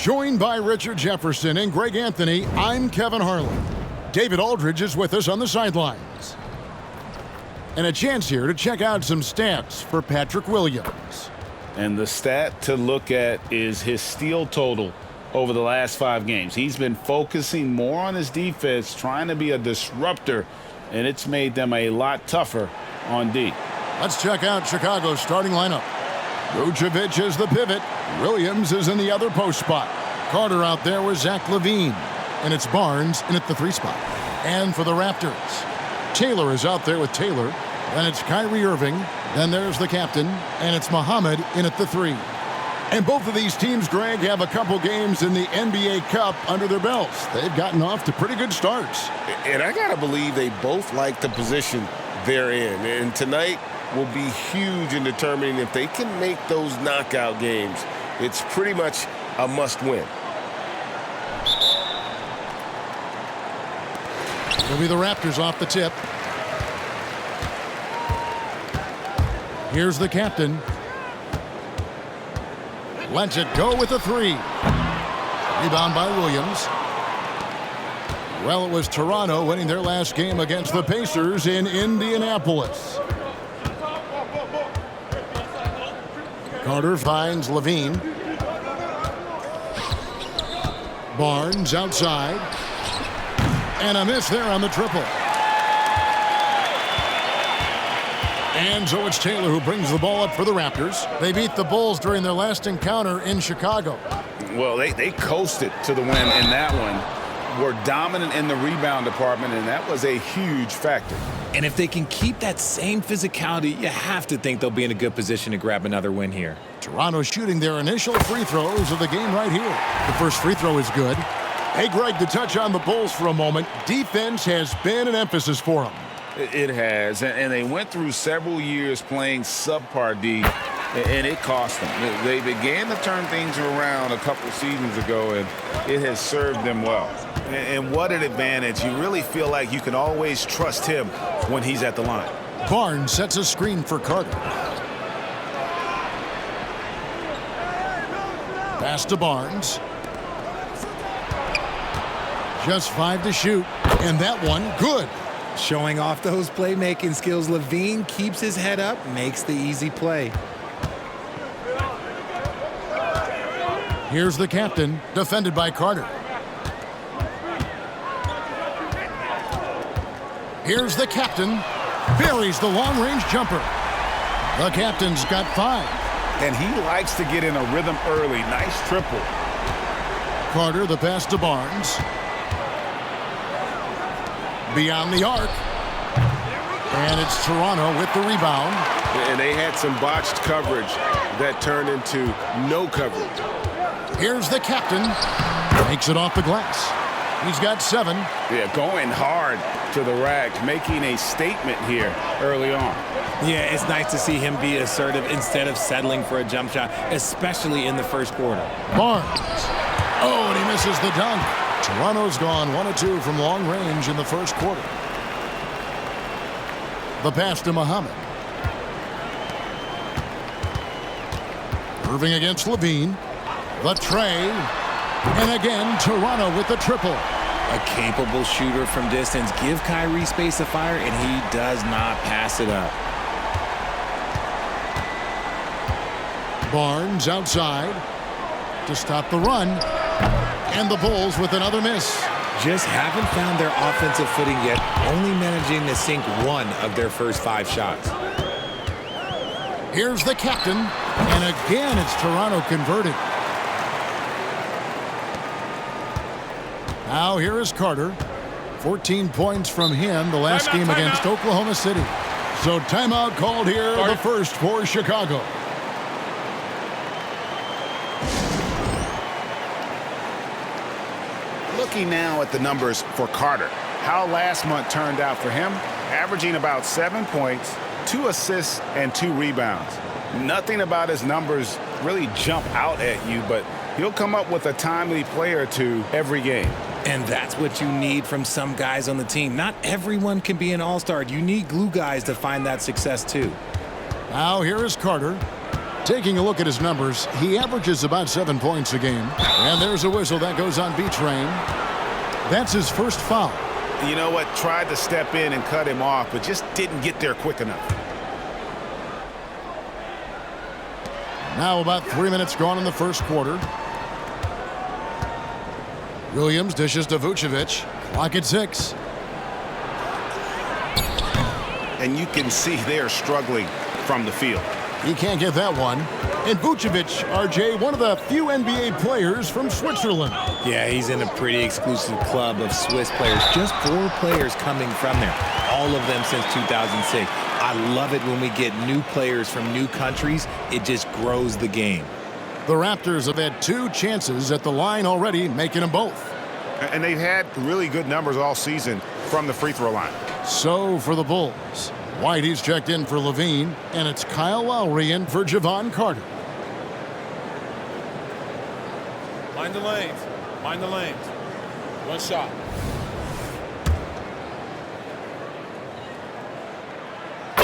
Joined by Richard Jefferson and Greg Anthony, I'm Kevin Harlan. David Aldridge is with us on the sidelines. And a chance here to check out some stats for Patrick Williams. And the stat to look at is his steal total over the last 5 games. He's been focusing more on his defense, trying to be a disruptor, and it's made them a lot tougher on D. Let's check out Chicago's starting lineup. Vucevic is the pivot. Williams is in the other post spot. Carter out there with Zach LaVine. And it's Barnes in at the 3 spot. And for the Raptors, Taylor is out there with Taylor. Then it's Kyrie Irving. Then there's the captain. And it's Muhammad in at the 3. And both of these teams, Greg, have a couple games in the NBA Cup under their belts. They've gotten off to pretty good starts. And I got to believe they both like the position they're in. And tonight will be huge in determining if they can make those knockout games. It's pretty much a must-win. It'll be the Raptors off the tip. Here's the captain. Lets it go with a 3. Rebound by Williams. Well, it was Toronto winning their last game against the Pacers in Indianapolis. Carter finds LaVine. Barnes outside. And a miss there on the triple. And so it's Taylor who brings the ball up for the Raptors. They beat the Bulls during their last encounter in Chicago. Well, they coasted to the win in that one. Were dominant in the rebound department, and that was a huge factor. And if they can keep that same physicality, you have to think they'll be in a good position to grab another win here. Toronto shooting their initial free throws of the game right here. The first free throw is good. Hey, Greg, to touch on the Bulls for a moment, defense has been an emphasis for them. It has, and they went through several years playing subpar D, and it cost them. They began to turn things around a couple seasons ago, and it has served them well. And what an advantage. You really feel like you can always trust him when he's at the line. Barnes sets a screen for Carter. Pass to Barnes. Just 5 to shoot. And that one, good. Showing off those playmaking skills, LaVine keeps his head up, makes the easy play. Here's the captain, defended by Carter. Here's the captain. Buries the long-range jumper. The captain's got 5. And he likes to get in a rhythm early. Nice triple. Carter, the pass to Barnes. Beyond the arc. And it's Toronto with the rebound. And they had some botched coverage that turned into no coverage. Here's the captain. Makes it off the glass. He's got 7. Yeah, going hard to the rack, making a statement here early on. Yeah, it's nice to see him be assertive instead of settling for a jump shot, especially in the first quarter. Barnes. Oh, and he misses the dunk. Toronto's gone 1 of 2 from long range in the first quarter. The pass to Muhammad. Irving against LaVine. The tray. And again, Toronto with the triple. A capable shooter from distance. Give Kyrie space to fire, and he does not pass it up. Barnes outside to stop the run. And the Bulls with another miss. Just haven't found their offensive footing yet, only managing to sink 1 of their first 5 shots. Here's the captain. And again, it's Toronto converted. Now here is Carter. 14 points from him the last game against Oklahoma City. So timeout called here, the first for Chicago. Looking now at the numbers for Carter, how last month turned out for him, averaging about 7 points, 2 assists, and 2 rebounds. Nothing about his numbers really jump out at you, but he'll come up with a timely play or 2 every game. And that's what you need from some guys on the team. Not everyone can be an all-star. You need glue guys to find that success too. Now here is Carter. Taking a look at his numbers, he averages about 7 points a game. And there's a whistle that goes on B-Train. That's his first foul. You know what? Tried to step in and cut him off, but just didn't get there quick enough. Now about 3 minutes gone in the first quarter. Williams dishes to Vucevic. Clock at 6. And you can see they're struggling from the field. He can't get that one. And Vucevic, RJ, one of the few NBA players from Switzerland. Yeah, he's in a pretty exclusive club of Swiss players. Just 4 players coming from there, all of them since 2006. I love it when we get new players from new countries. It just grows the game. The Raptors have had 2 chances at the line already, making them both. And they've had really good numbers all season from the free throw line. So for the Bulls, Whitey's checked in for Levine, and it's Kyle Lowry in for Javon Carter. Mind the lanes. Mind the lanes. One shot.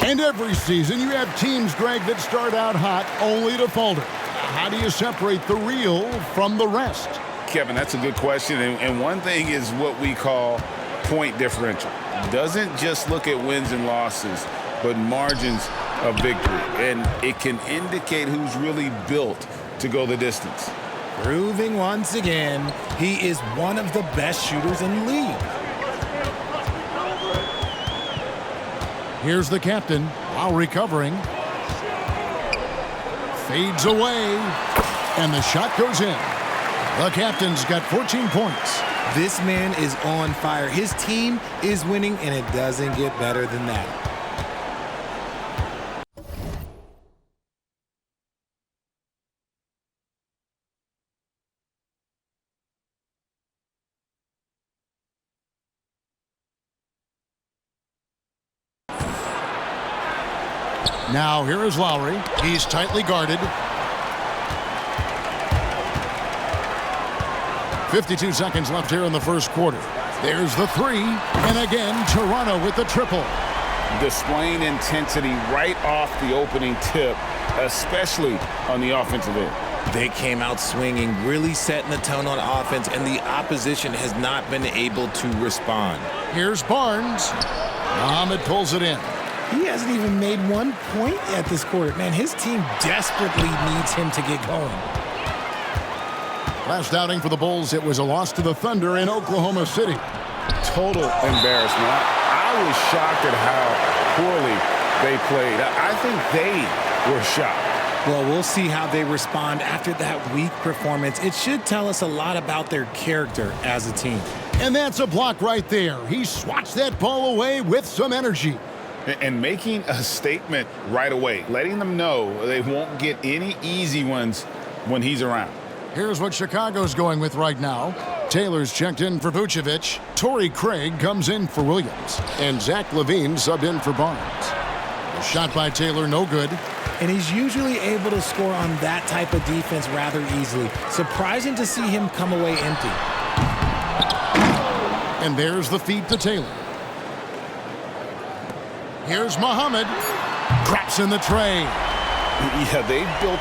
And every season you have teams, Greg, that start out hot only to falter. How do you separate the real from the rest? Kevin, that's a good question. And one thing is what we call point differential. Doesn't just look at wins and losses, but margins of victory. And it can indicate who's really built to go the distance. Proving once again, he is one of the best shooters in the league. Here's the captain, Lowry covering. Fades away, and the shot goes in. The captain's got 14 points. This man is on fire. His team is winning, and it doesn't get better than that. Now here is Lowry. He's tightly guarded. 52 seconds left here in the first quarter. There's the 3, and again, Toronto with the triple. Displaying intensity right off the opening tip, especially on the offensive end. They came out swinging, really setting the tone on offense, and the opposition has not been able to respond. Here's Barnes. Muhammad pulls it in. He hasn't even made 1 point at this quarter. Man, his team desperately needs him to get going. Last outing for the Bulls, it was a loss to the Thunder in Oklahoma City. Total embarrassment. I was shocked at how poorly they played. I think they were shocked. Well, we'll see how they respond after that weak performance. It should tell us a lot about their character as a team. And that's a block right there. He swats that ball away with some energy. And making a statement right away, letting them know they won't get any easy ones when he's around. Here's what Chicago's going with right now. Taylor's checked in for Vucevic. Torrey Craig comes in for Williams. And Zach LaVine subbed in for Barnes. The shot by Taylor, no good. And he's usually able to score on that type of defense rather easily. Surprising to see him come away empty. And there's the feed to Taylor. Here's Muhammad. Drops in the tray. Yeah, they built.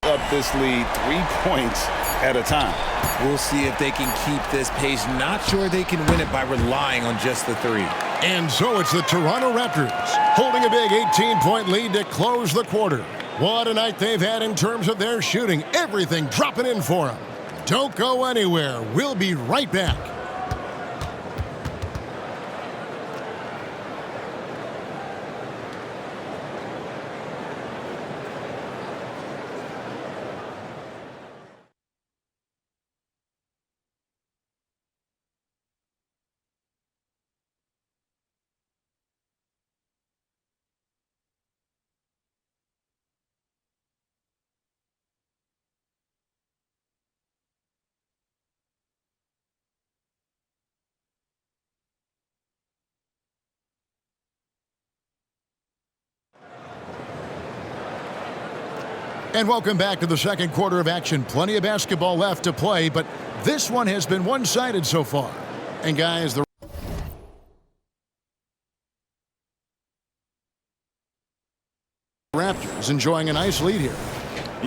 Up this lead 3 points at a time. We'll see if they can keep this pace. Not sure they can win it by relying on just the 3. And so it's the Toronto Raptors holding a big 18-point lead to close the quarter. What a night they've had in terms of their shooting. Everything dropping in for them. Don't go anywhere. We'll be right back. And welcome back to the second quarter of action. Plenty of basketball left to play, but this one has been one-sided so far. And guys, the Raptors enjoying a nice lead here.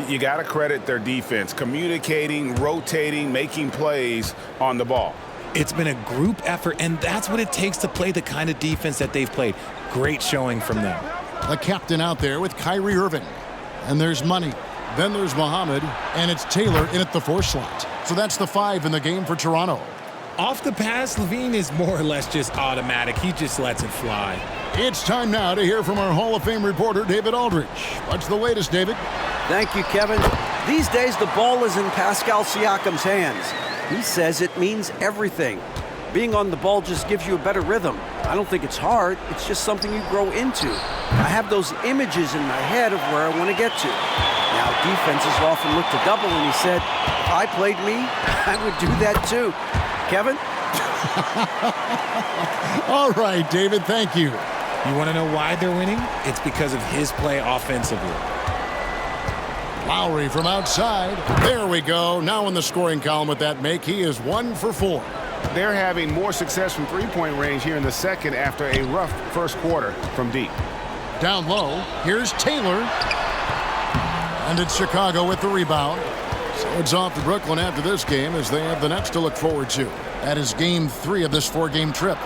You got to credit their defense, communicating, rotating, making plays on the ball. It's been a group effort, and that's what it takes to play the kind of defense that they've played. Great showing from them. The captain out there with Kyrie Irving. And there's Money. Then there's Muhammad, and it's Taylor in at the 4 slot. So that's the 5 in the game for Toronto. Off the pass, Levine is more or less just automatic. He just lets it fly. It's time now to hear from our Hall of Fame reporter, David Aldridge. What's the latest, David? Thank you, Kevin. These days, the ball is in Pascal Siakam's hands. He says it means everything. Being on the ball just gives you a better rhythm. I don't think it's hard. It's just something you grow into. I have those images in my head of where I want to get to. Now, defenses often look to double, and he said, if I played me, I would do that too. Kevin? All right, David, thank you. You want to know why they're winning? It's because of his play offensively. Lowry from outside. There we go. Now in the scoring column with that make, he is 1 for 4. They're having more success from three-point range here in the second after a rough first quarter from deep. Down low, here's Taylor. And it's Chicago with the rebound. So it's off to Brooklyn after this game as they have the Nets to look forward to. That is game 3 of this 4-game trip.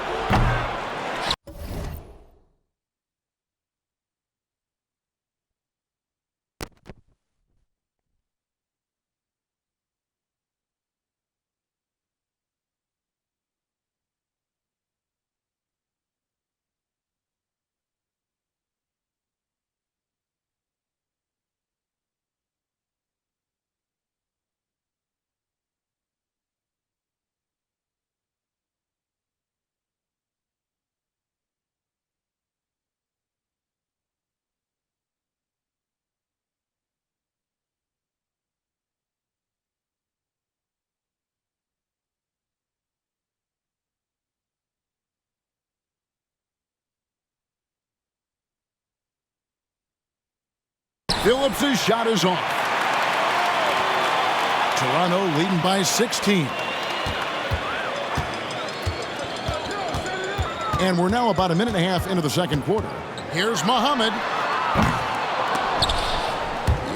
Phillips' shot is off. Toronto leading by 16. And we're now about a minute and a half into the second quarter. Here's Muhammad.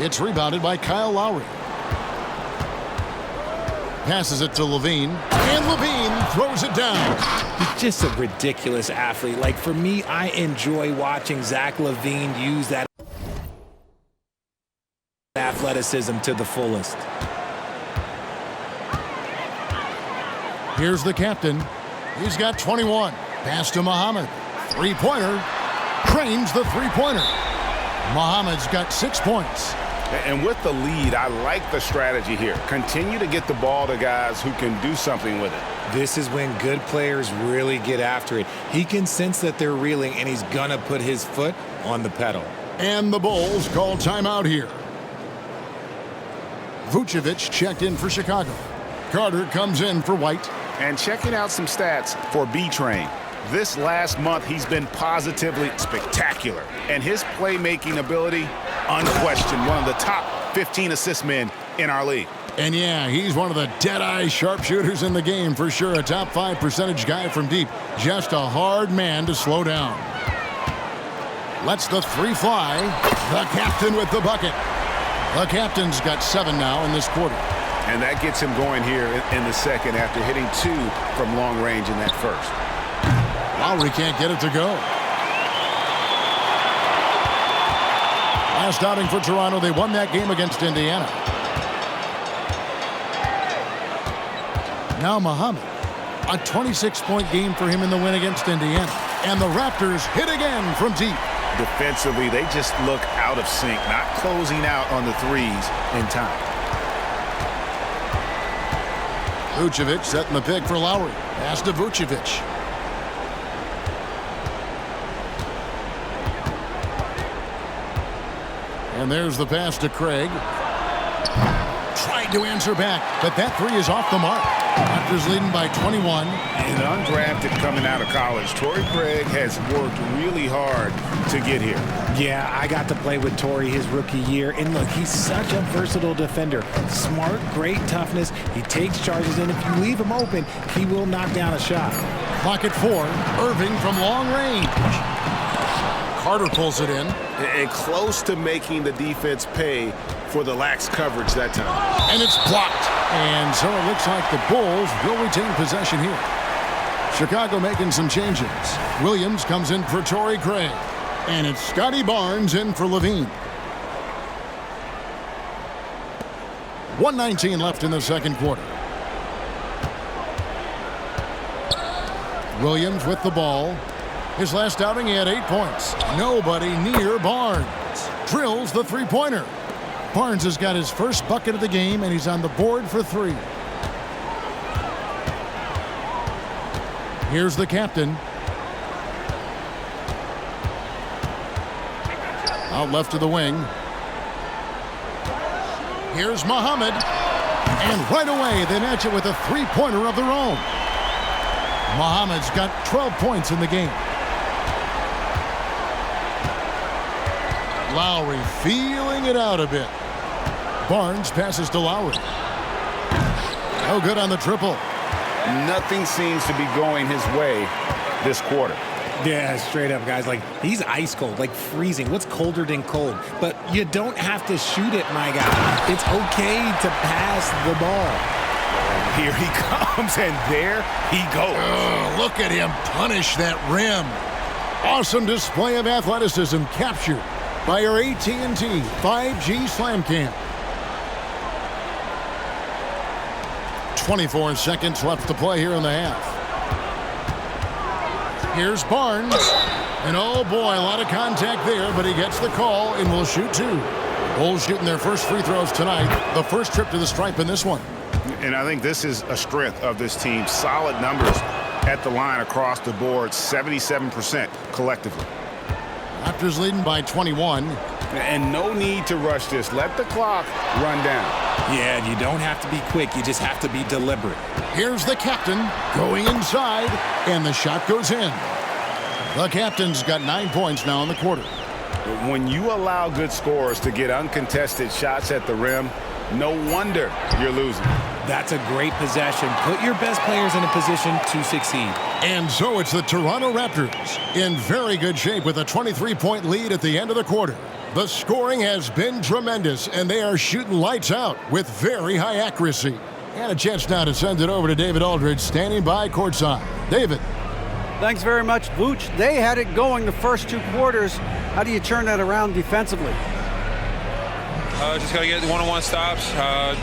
It's rebounded by Kyle Lowry. Passes it to Levine. And Levine throws it down. He's just a ridiculous athlete. Like, for me, I enjoy watching Zach LaVine use that athleticism to the fullest. Here's the captain. He's got 21. Pass to Muhammad. Three-pointer. Trains the three-pointer. Muhammad's got 6 points. And with the lead, I like the strategy here. Continue to get the ball to guys who can do something with it. This is when good players really get after it. He can sense that they're reeling, and he's gonna put his foot on the pedal. And the Bulls call timeout here. Vucevic checked in for Chicago. Carter comes in for White. And checking out some stats for B-Train. This last month, he's been positively spectacular. And his playmaking ability, unquestioned, one of the top 15 assist men in our league. And yeah, he's one of the dead-eye sharpshooters in the game for sure. A top 5 percentage guy from deep. Just a hard man to slow down. Lets the 3 fly. The captain with the bucket. The captain's got 7 now in this quarter. And that gets him going here in the second after hitting 2 from long range in that first. Lowry can't get it to go. Last outing for Toronto, they won that game against Indiana. Now Muhammad. A 26-point game for him in the win against Indiana. And the Raptors hit again from deep. Defensively, they just look out of sync, not closing out on the threes in time. Vucevic setting the pick for Lowry. Pass to Vucevic. And there's the pass to Craig. Tried to answer back, but that 3 is off the mark. Raptors leading by 21. And undrafted coming out of college, Torrey Craig has worked really hard to get here. Yeah, I got to play with Torrey his rookie year, and look, he's such a versatile defender. Smart, great toughness. He takes charges, and if you leave him open, he will knock down a shot. Clock at 4. Irving from long range. Carter pulls it in. And close to making the defense pay for the lax coverage that time. And it's blocked. And so it looks like the Bulls will retain possession here. Chicago making some changes. Williams comes in for Torrey Craig. And it's Scotty Barnes in for Levine. 1:19 left in the second quarter. Williams with the ball. His last outing, he had 8 points. Nobody near Barnes. Drills the three-pointer. Barnes has got his first bucket of the game, and he's on the board for 3. Here's the captain. Out left to the wing. Here's Muhammad. And right away, they match it with a three-pointer of their own. Muhammad's got 12 points in the game. Lowry feeling it out a bit. Barnes passes to Lowry. No good on the triple. Nothing seems to be going his way this quarter. Yeah, straight up, guys. Like, he's ice cold, like freezing. What's colder than cold? But you don't have to shoot it, my guy. It's okay to pass the ball. Here he comes, and there he goes. Oh, look at him punish that rim. Awesome display of athleticism captured by our AT&T 5G Slam Cam. 24 seconds left to play here in the half. Here's Barnes. And oh boy, a lot of contact there, but he gets the call and will shoot 2. Bulls shooting their first free throws tonight. The first trip to the stripe in this one. And I think this is a strength of this team. Solid numbers at the line across the board, 77% collectively. Raptors leading by 21. And no need to rush this. Let the clock run down. Yeah, you don't have to be quick. You just have to be deliberate. Here's the captain going inside, and the shot goes in. The captain's got 9 points now in the quarter. When you allow good scorers to get uncontested shots at the rim, no wonder you're losing. That's a great possession. Put your best players in a position to succeed. And so it's the Toronto Raptors in very good shape with a 23-point lead at the end of the quarter. The scoring has been tremendous, and they are shooting lights out with very high accuracy. And a chance now to send it over to David Aldridge, standing by courtside. David. Thanks very much, Vooch. They had it going the first 2 quarters. How do you turn that around defensively? Just got to get one-on-one stops,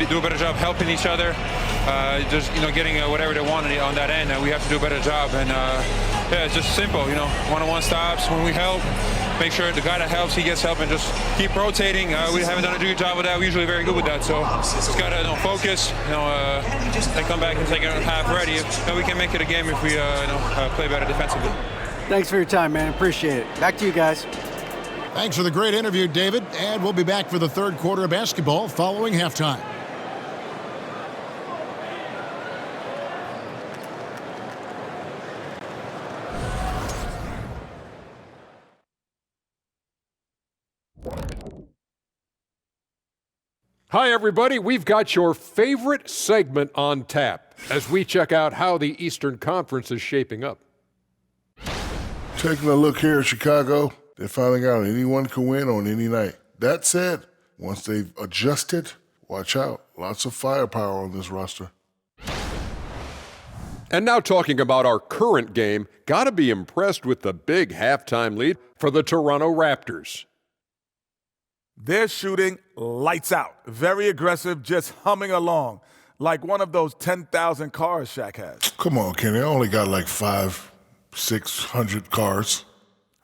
do a better job helping each other, just, getting whatever they want on that end. We have to do a better job. And, yeah, it's just simple, one-on-one stops. When we help, make sure the guy that helps, he gets help, and just keep rotating. We haven't done a good job with that. We're usually very good with that. So just got to focus, and come back and take it half ready. We can make it a game if we play better defensively. Thanks for your time, man. Appreciate it. Back to you guys. Thanks for the great interview, David. And we'll be back for the third quarter of basketball following halftime. Hi, everybody. We've got your favorite segment on tap as we check out how the Eastern Conference is shaping up. Taking a look here at Chicago, they're finding out anyone can win on any night. That said, once they've adjusted, watch out. Lots of firepower on this roster. And now talking about our current game, got to be impressed with the big halftime lead for the Toronto Raptors. They're shooting lights out. Very aggressive, just humming along. Like one of those 10,000 cars Shaq has. Come on, Kenny. I only got like 500-600 cars.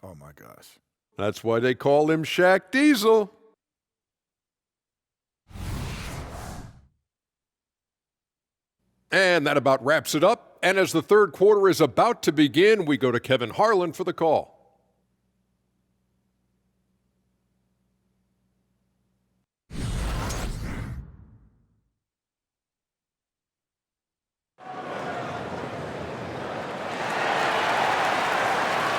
Oh, my gosh. That's why they call him Shaq Diesel. And that about wraps it up. And as the third quarter is about to begin, we go to Kevin Harlan for the call.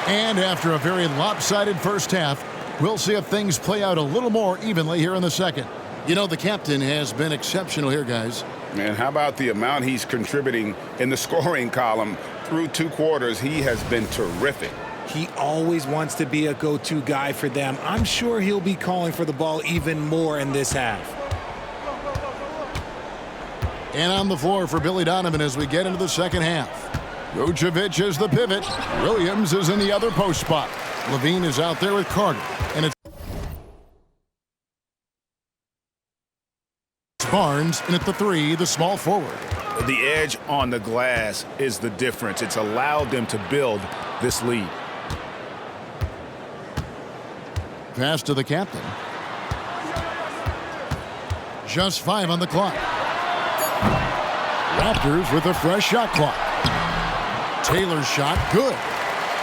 And after a very lopsided first half, we'll see if things play out a little more evenly here in the second. You know, the captain has been exceptional here, guys. And how about the amount he's contributing in the scoring column? Through 2 quarters, he has been terrific. He always wants to be a go-to guy for them. I'm sure he'll be calling for the ball even more in this half. And on the floor for Billy Donovan as we get into the second half. Vucevic is the pivot. Williams is in the other post spot. Levine is out there with Carter. And it's Barnes, and at the 3, the small forward. The edge on the glass is the difference. It's allowed them to build this lead. Pass to the captain. Just 5 on the clock. Raptors with a fresh shot clock. Taylor's shot, good.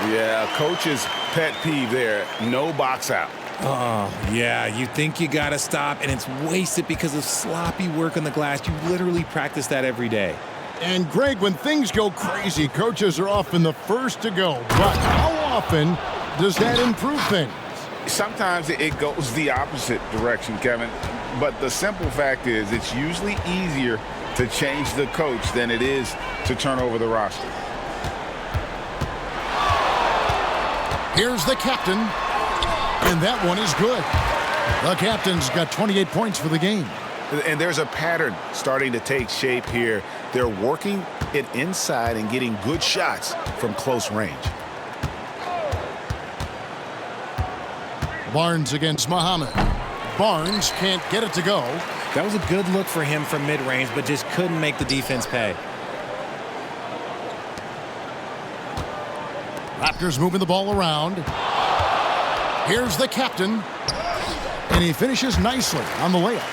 Yeah, coach's pet peeve there, no box out. Oh, yeah, you think you got to stop, and it's wasted because of sloppy work on the glass. You literally practice that every day. And, Greg, when things go crazy, coaches are often the first to go. But how often does that improve things? Sometimes it goes the opposite direction, Kevin. But the simple fact is it's usually easier to change the coach than it is to turn over the roster. Here's the captain, and that one is good. The captain's got 28 points for the game. And there's a pattern starting to take shape here. They're working it inside and getting good shots from close range. Barnes against Muhammad. Barnes can't get it to go. That was a good look for him from mid-range, but just couldn't make the defense pay. Raptors moving the ball around. Here's the captain. And he finishes nicely on the layup.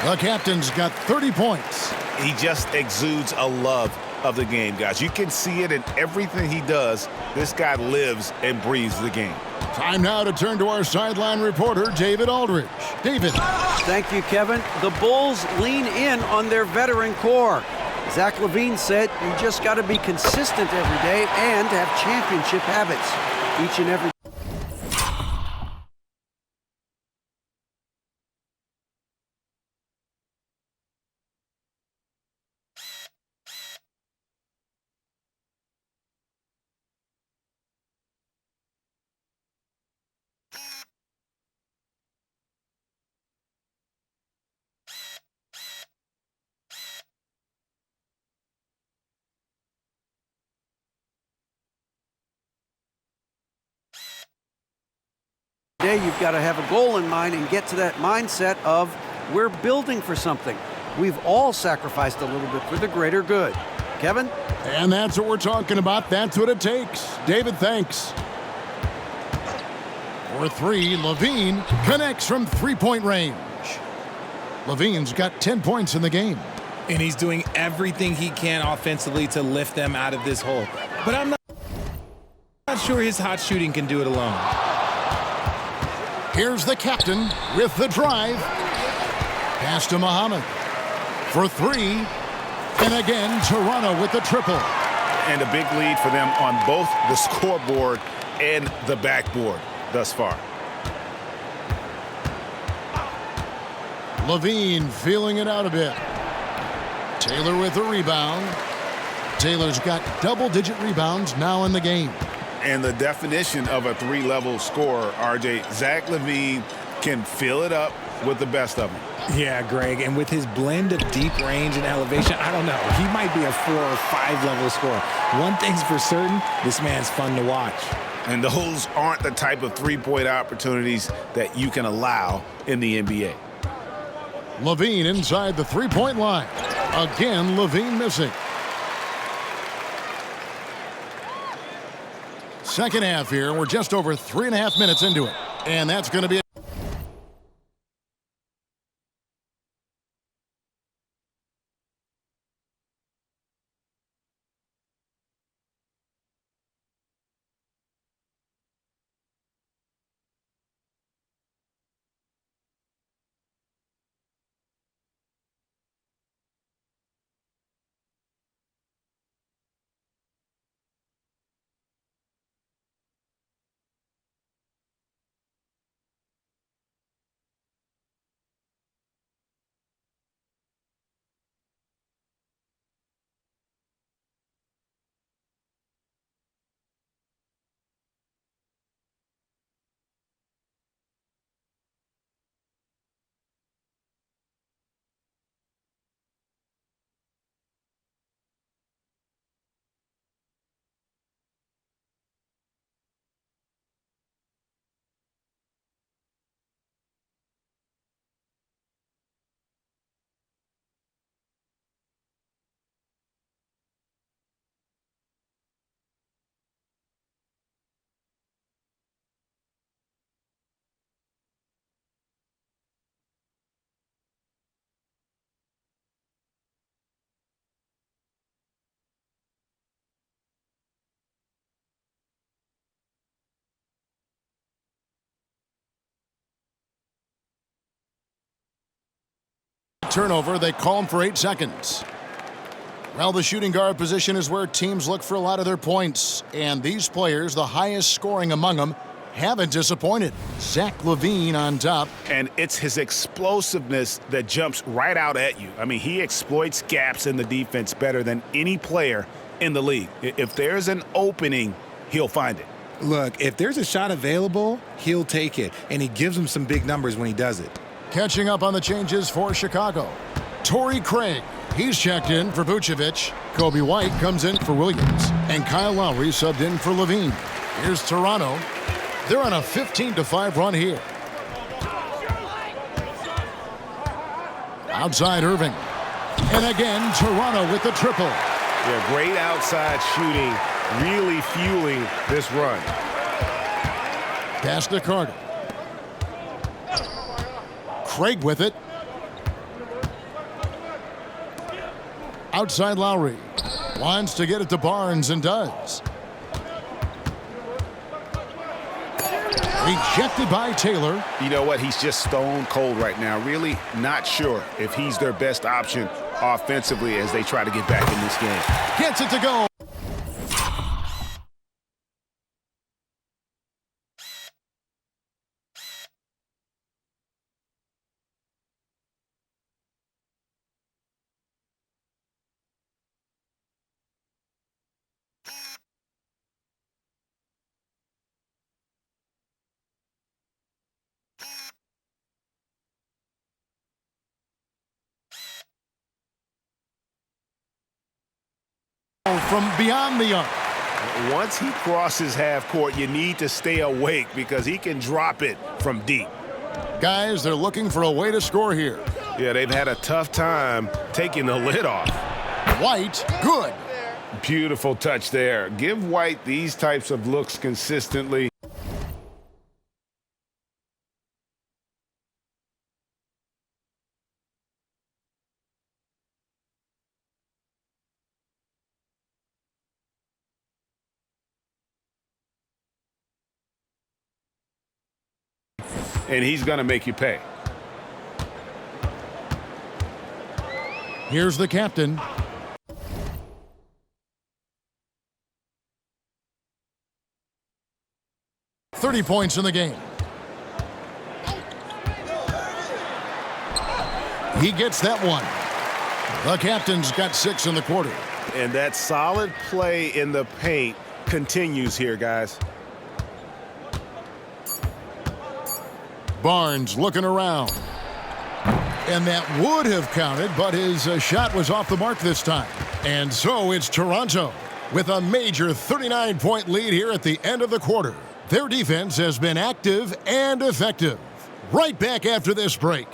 The captain's got 30 points. He just exudes a love of the game, guys. You can see it in everything he does. This guy lives and breathes the game. Time now to turn to our sideline reporter, David Aldridge. David. Thank you, Kevin. The Bulls lean in on their veteran core. Zach LaVine said you just got to be consistent every day and have championship habits each and every day. You've got to have a goal in mind and get to that mindset of we're building for something. We've all sacrificed a little bit for the greater good. Kevin? And that's what we're talking about. That's what it takes. David, thanks. For 3, Levine connects from three-point range. Levine's got 10 points in the game. And he's doing everything he can offensively to lift them out of this hole. But I'm not sure his hot shooting can do it alone. Here's the captain with the drive. Pass to Muhammad for 3. And again, Toronto with the triple. And a big lead for them on both the scoreboard and the backboard thus far. Levine feeling it out a bit. Taylor with the rebound. Taylor's got double-digit rebounds now in the game. And the definition of a 3-level scorer, RJ, Zach LaVine can fill it up with the best of them. Yeah, Greg, and with his blend of deep range and elevation, I don't know. He might be a 4 or 5 level scorer. One thing's for certain, this man's fun to watch. And those aren't the type of three-point opportunities that you can allow in the NBA. Levine inside the three-point line. Again, Levine missing. Second half here. We're just over 3.5 minutes into it. And that's going to be Turnover, they call him for 8 seconds. Well, the shooting guard position is where teams look for a lot of their points. And these players, the highest scoring among them, haven't disappointed. Zach LaVine on top. And it's his explosiveness that jumps right out at you. I mean, he exploits gaps in the defense better than any player in the league. If there's an opening, he'll find it. Look, if there's a shot available, he'll take it. And he gives them some big numbers when he does it. Catching up on the changes for Chicago. Torrey Craig, he's checked in for Vucevic. Kobe White comes in for Williams. And Kyle Lowry subbed in for LaVine. Here's Toronto. They're on a 15-5 run here. Outside Irving. And again, Toronto with the triple. Yeah, great outside shooting, really fueling this run. Pass to Carter. Craig with it. Outside Lowry. Wants to get it to Barnes and does. Rejected by Taylor. You know what? He's just stone cold right now. Really not sure if he's their best option offensively as they try to get back in this game. Gets it to go. From beyond the arc. Once he crosses half court, you need to stay awake because he can drop it from deep. Guys, they're looking for a way to score here. Yeah, they've had a tough time taking the lid off. White, good. Beautiful touch there. Give White these types of looks consistently. And he's going to make you pay. Here's the captain. .30 points in the game. He gets that one. The captain's got 6 in the quarter. And that solid play in the paint continues here, guys. Barnes looking around. And that would have counted, but his shot was off the mark this time. And so it's Toronto with a major 39-point lead here at the end of the quarter. Their defense has been active and effective. Right back after this break.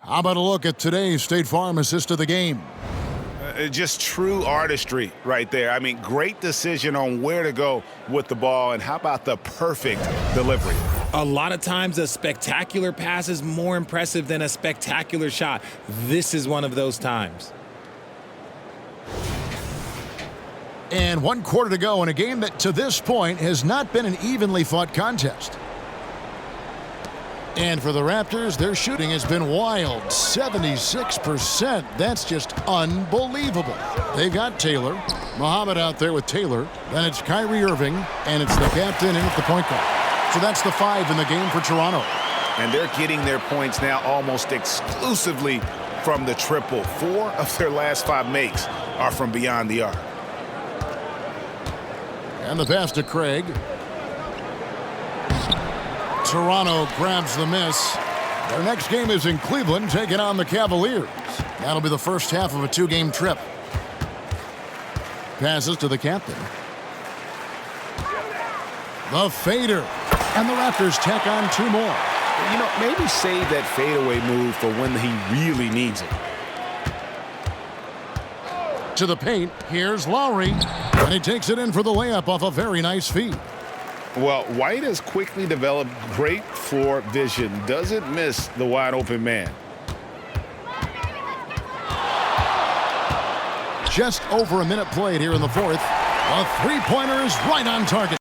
How about a look at today's State Farm assist of the game? Just true artistry right there. I mean, great decision on where to go with the ball, and how about the perfect delivery? A lot of times a spectacular pass is more impressive than a spectacular shot. This is one of those times. And 1 quarter to go in a game that to this point has not been an evenly fought contest. And for the Raptors, their shooting has been wild, 76%. That's just unbelievable. They've got Taylor, Muhammad out there with Taylor. Then it's Kyrie Irving, and it's the captain in at the point guard. So that's the 5 in the game for Toronto. And they're getting their points now almost exclusively from the triple. 4 of their last 5 makes are from beyond the arc. And the pass to Craig. Toronto grabs the miss. Their next game is in Cleveland, taking on the Cavaliers. That'll be the first half of a 2-game trip. Passes to the captain. The fader. And the Raptors tack on 2 more. Maybe save that fadeaway move for when he really needs it. To the paint, here's Lowry, and he takes it in for the layup off a very nice feed. Well, White has quickly developed great floor vision. Doesn't miss the wide open man. Just over a minute played here in the fourth. A three-pointer is right on target.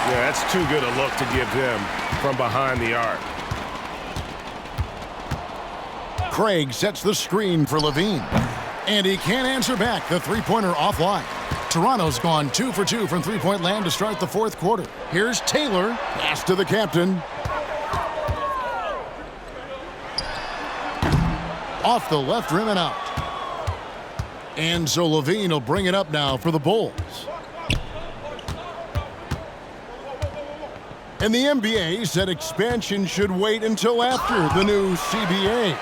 Yeah, that's too good a look to give them from behind the arc. Craig sets the screen for Levine. And he can't answer back. The three-pointer offline. Toronto's gone 2 for 2 from three-point land to start the fourth quarter. Here's Taylor. Pass to the captain. Off the left rim and out. And so Levine will bring it up now for the Bulls. And the NBA said expansion should wait until after the new CBA.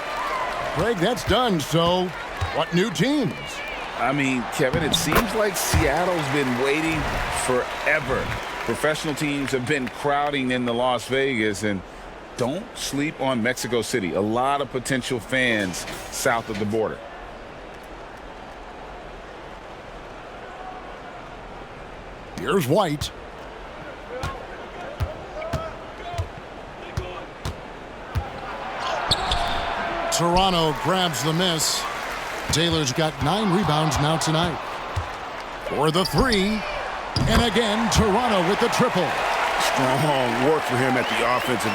Craig, that's done, so what new teams? I mean, Kevin, it seems like Seattle's been waiting forever. Professional teams have been crowding into Las Vegas, and don't sleep on Mexico City. A lot of potential fans south of the border. Here's White. Toronto grabs the miss. Taylor's got 9 rebounds now tonight. For the three. And again, Toronto with the triple. Strong work for him at the offensive.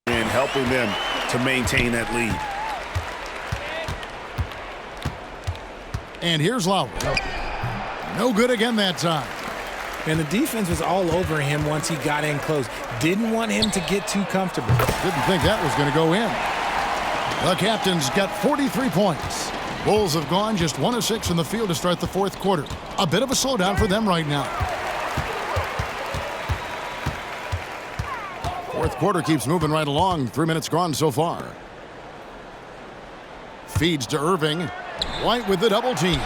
And helping them to maintain that lead. And here's Lowry. No good again that time. And the defense was all over him once he got in close. Didn't want him to get too comfortable. Didn't think that was going to go in. The captain's got 43 points. Bulls have gone just 1 of 6 in the field to start the fourth quarter. A bit of a slowdown for them right now. Fourth quarter keeps moving right along. 3 minutes gone so far. Feeds to Irving. White with the double team.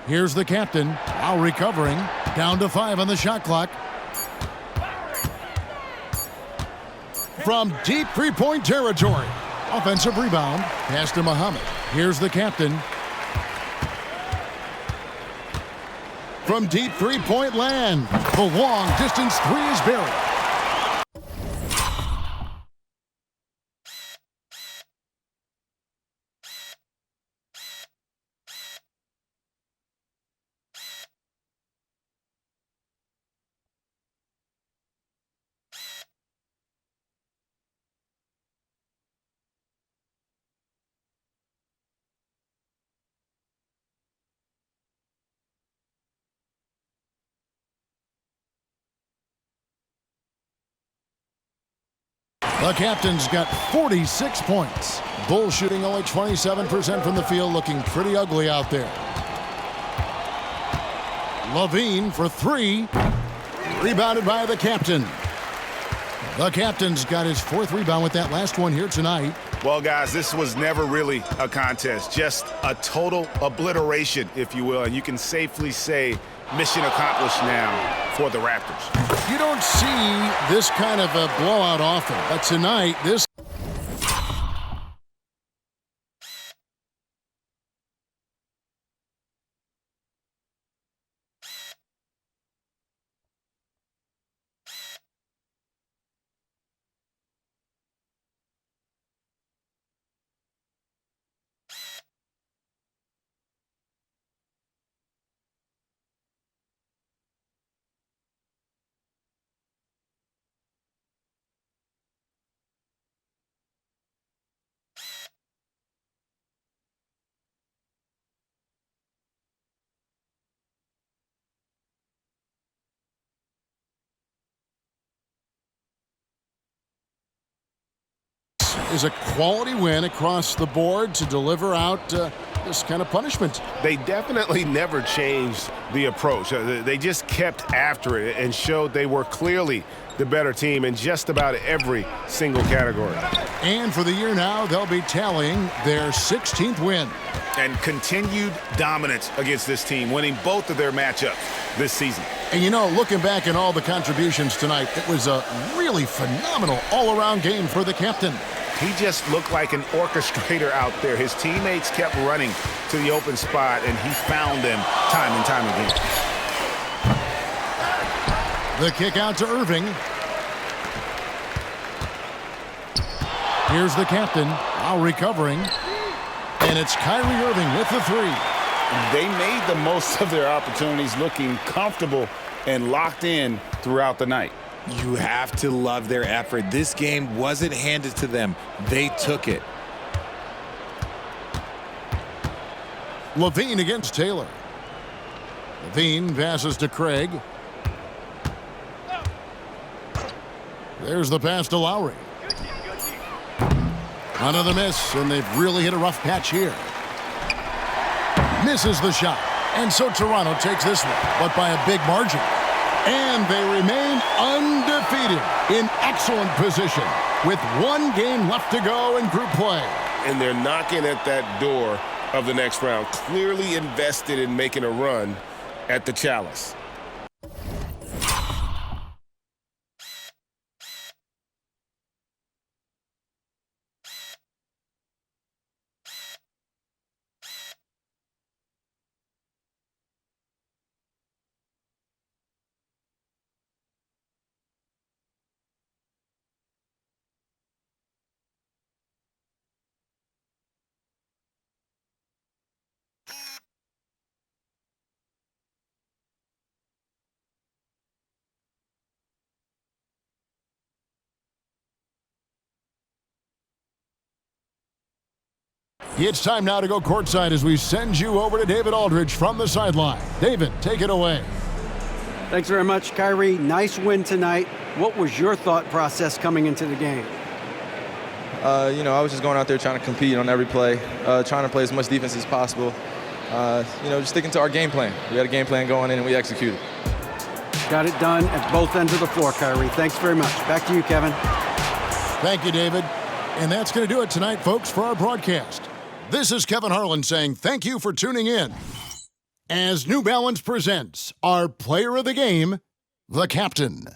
Here's the captain. Now recovering. Down to 5 on the shot clock. From deep three-point territory. Offensive rebound. Pass to Muhammad. Here's the captain. From deep three-point land. The long-distance three is buried. The captain's got 46 points. Bulls shooting only 27% from the field, looking pretty ugly out there. Levine for three. Rebounded by the captain. The captain's got his fourth rebound with that last one here tonight. Well, guys, this was never really a contest, just a total obliteration, if you will, and you can safely say mission accomplished now for the Raptors. You don't see this kind of a blowout often, but tonight, this is a quality win across the board to deliver out this kind of punishment. They definitely never changed the approach. They just kept after it and showed they were clearly the better team in just about every single category. And for the year now, they'll be tallying their 16th win. And continued dominance against this team, winning both of their matchups this season. And you know, looking back at all the contributions tonight, it was a really phenomenal all-around game for the captain. He just looked like an orchestrator out there. His teammates kept running to the open spot, and he found them time and time again. The kick out to Irving. Here's the captain, now recovering. And it's Kyrie Irving with the three. They made the most of their opportunities, looking comfortable and locked in throughout the night. You have to love their effort. This game wasn't handed to them. They took it. Levine against Taylor. Levine passes to Craig. There's the pass to Lowry. Another miss, and they've really hit a rough patch here. Misses the shot. And so Toronto takes this one, but by a big margin. And they remain undefeated in excellent position with one game left to go in group play. And they're knocking at that door of the next round, clearly invested in making a run at the Chalice. It's time now to go courtside as we send you over to David Aldridge from the sideline. David, take it away. Thanks very much, Kyrie. Nice win tonight. What was your thought process coming into the game? I was just going out there trying to compete on every play, trying to play as much defense as possible. Just sticking to our game plan. We had a game plan going in and we executed. Got it done at both ends of the floor, Kyrie. Thanks very much. Back to you, Kevin. Thank you, David. And that's going to do it tonight, folks, for our broadcast. This is Kevin Harlan saying thank you for tuning in as New Balance presents our player of the game, the captain.